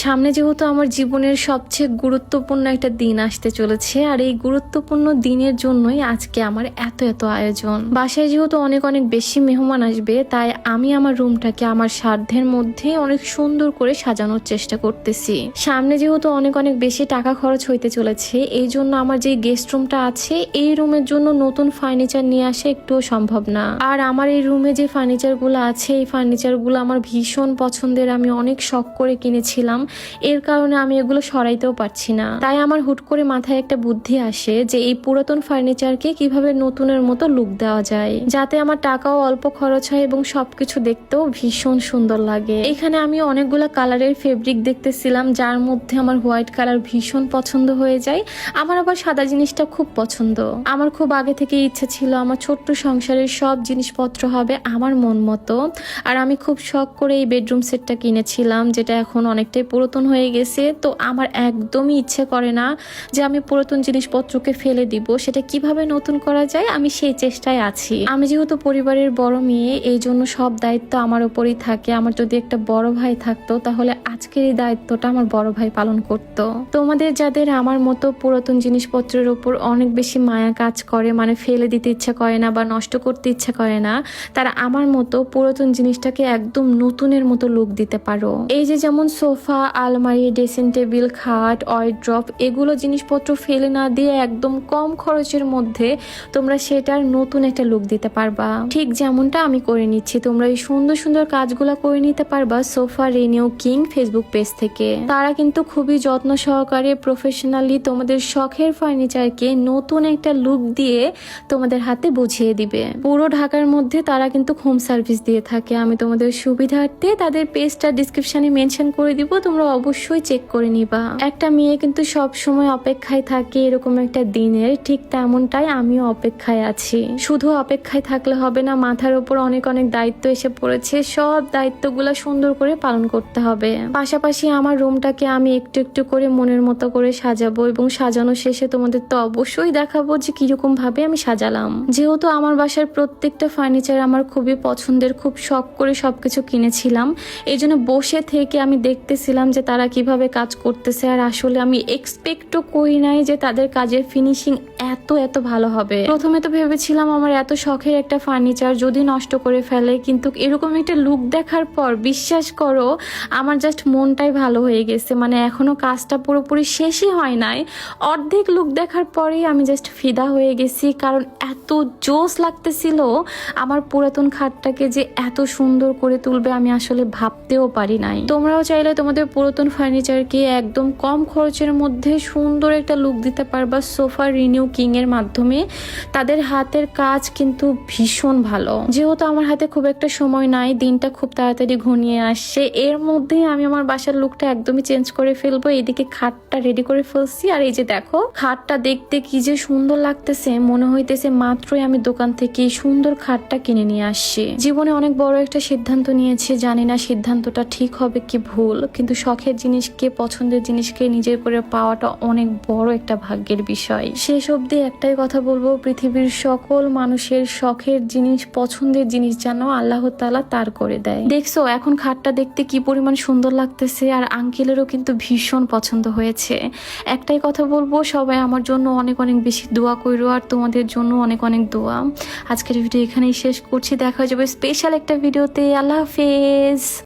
সামনে যেহেতু আমার জীবনের সবচেয়ে গুরুত্বপূর্ণ একটা দিন আসতে চলেছে, আর এই গুরুত্বপূর্ণ দিনের জন্যই আজকে আমার এত এত আয়োজন। বাসায় যেহেতু অনেক অনেক বেশি মেহমান আসবে, তাই আমি আমার রুমটাকে আমার সাধ্যের মধ্যে অনেক সুন্দর করে সাজানোর চেষ্টা করতেছি। সামনে যেহেতু অনেক অনেক বেশি টাকা খরচ হইতে চলেছে, এই জন্য আমার যে গেস্ট রুমটা আছে এই রুমের জন্য নতুন ফার্নিচার নিয়ে আসা একটুও সম্ভব না। আর আমার এই রুমে যে ফার্নিচারগুলো আছে, এই ফার্নিচারগুলো আমার ভীষণ পছন্দের, আমি অনেক শখ করে কিনেছিলাম। এর কারণে আমি এগুলো সরাইতেও পারছি না। তাই আমার হুট করে মাথায় একটা বুদ্ধি আসে যে এই পুরাতন ফার্নিচারকে কিভাবে নতুনের মতো লুক দেওয়া যায়, যাতে আমার টাকাও অল্প খরচ হয় এবং সবকিছু দেখতেও ভীষণ সুন্দর লাগে। এখানে আমি অনেকগুলো কালারের ফেব্রিক দেখতেছিলাম, যার মধ্যে আমার হোয়াইট কালার ভীষণ পছন্দ হয়ে যায়। আমার আবার সাদা জিনিসটা খুব পছন্দ। আমার খুব আগে থেকে ইচ্ছা ছিল আমার ছোট্ট সংসারের সব জিনিসপত্র হবে আমার মন মতো। আর আমি খুব শখ করে এই বেডরুম সেটটা কিনেছিলাম, যেটা এখন অনেকটাই পুরাতন হয়ে গেছে। তো আমার একদমই ইচ্ছে করে না যে আমি পুরাতন জিনিসপত্রকে ফেলে দিব, সেটা কিভাবে নতুন করা যায় আমি সেই চেষ্টায় আছি। আমি যেহেতু পরিবারের বড় মেয়ে, এই জন্য সব দায়িত্ব আমার উপরই থাকে। আমার যদি একটা বড় ভাই থাকতো তাহলে আজকের এই দায়িত্বটা আমার বড় ভাই পালন করত। তোমাদের যাদের আমার মতো পুরাতন জিনিসপত্রের উপর অনেক বেশি মায়া কাজ করে, মানে ফেলে দিতে ইচ্ছা করে না বা নষ্ট করতে ইচ্ছা করে না, তারা আমার মতো পুরাতন জিনিসটাকে একদম নতুনের মতো লুক দিতে পারো। এই যে যেমন সোফা, আলমারি, ড্রেসিং টেবিল, খাট, ওয়ার্ড্রপ, এগুলো জিনিসপত্র ফেলে না দিয়ে একদম কম খরচের মধ্যে তোমরা সেটার নতুন একটা লুক দিতে পারবা। ঠিক যেমনটা আমি করে নিচ্ছি, তোমরা এই সুন্দর সুন্দর কাজগুলো করে নিতে পারবা sofa renew king Facebook page থেকে। তারা কিন্তু খুবই যত্ন সহকারে প্রফেশনালি তোমাদের শখের ফার্নিচারকে নতুন একটা লুক দিয়ে তোমাদের হাতে বুঝিয়ে দিবে। পুরো ঢাকার মধ্যে তারা কিন্তু হোম সার্ভিস দিয়ে থাকে। আমি তোমাদের সুবিধার্থে তাদের পেজটা ডিসক্রিপশনে মেনশন করে দিব, তোমরা অবশ্যই চেক করে নিবা। একটা মেয়ে কিন্তু সব সময় অপেক্ষায় থাকে এরকম একটা দিনের, ঠিক তেমনটাই আমিও অপেক্ষায় আছি। শুধু অপেক্ষায় থাকলে হবে না, মাথার উপর অনেক অনেক দায়িত্ব এসে পড়েছে, সব দায়িত্বগুলো সুন্দর করে পালন করতে হবে। পাশাপাশি আমার রুমটাকে আমি একটু একটু করে মনের মতো করে সাজাবো, এবং সাজানো শেষে তোমাদের তো অবশ্যই দেখাবো যে কিরকম ভাবে আমি সাজালাম। যেহেতু আমার বাসার প্রত্যেকটা ফার্নিচার আমার খুবই পছন্দের, খুব শখ করে সবকিছু কিনেছিলাম, এই জন্য বসে থেকে আমি দেখতেছিলাম যে তারা কিভাবে কাজ করতেছে। আর আসলে আমি এক্সপেক্টও করি নাই যে তাদের কাজের ফিনিশিং এত এত ভালো হবে। প্রথমে তো ভেবেছিলাম আমার এত শখের একটা ফার্নিচার যদি নষ্ট করে ফেলে, কিন্তু এরকম একটা লুক দেখার পর বিশ্বাস করো আমার জাস্ট মনটাই ভালো হয়ে গেছে। মানে এখনো কাজটা পুরোপুরি শেষই হয় নাই, অর্ধেক লুক দেখার পরেই আমি জাস্ট ফিদা হয়ে গেছি। কারণ এত জোস লাগতেছিল, আমার পুরাতন খাটটাকে যে এত সুন্দর করে তুলবে আমি আসলে ভাবতেও পারি নাই। তোমরাও চাইলে তোমাদের পুরাতন ফার্নিচারকে একদম কম খরচের মধ্যে সুন্দর একটা লুক দিতে পারবা সোফা রিনিউ কিং এর মাধ্যমে। তাদের হাতের কাজ কিন্তু ভীষণ ভালো। যেহেতু আমার হাতে খুব একটা সময় নাই, দিনটা খুব তাড়াতাড়ি ঘনিয়ে আসছে, এর মধ্যে আমি আমার বাসার লুকটা একদমই চেঞ্জ করে ফেলবো। এদিকে খাটটা রেডি করে ফেলছি, আর এই যে দেখো খাটটা দেখতে কি যে সুন্দর লাগতেছে, মনে হইতেছে মাত্রই আমি দোকান থেকে সুন্দর খাটটা কিনে নিয়ে আসছি। জীবনে অনেক বড় একটা সিদ্ধান্ত নিয়েছি, জানি না সিদ্ধান্তটা ঠিক হবে কি ভুল, কিন্তু শখের জিনিসকে, পছন্দের জিনিসকে নিজের করে পাওয়াটা অনেক বড় একটা ভাগ্যের বিষয়। শেষ অবধি একটাই কথা বলবো, পৃথিবীর সকল মানুষের শখের জিনিস, পছন্দের জিনিস যেন আল্লাহ তাআলা তার করে দেয়। দেখছো এখন খাটটা দেখতে কি পরিমাণ সুন্দর লাগতেছে, আর আঙ্কেলেরও কিন্তু ভীষণ পছন্দ হয়েছে। একটাই কথা বলবো, সবাই আমার জন্য অনেক অনেক বেশি দোয়া করো, আর তোমাদের জন্য অনেক অনেক দোয়া। আজকের ভিডিও এখানেই শেষ করছি, দেখা যাবে স্পেশাল একটা ভিডিওতে। আল্লাহ হাফেজ।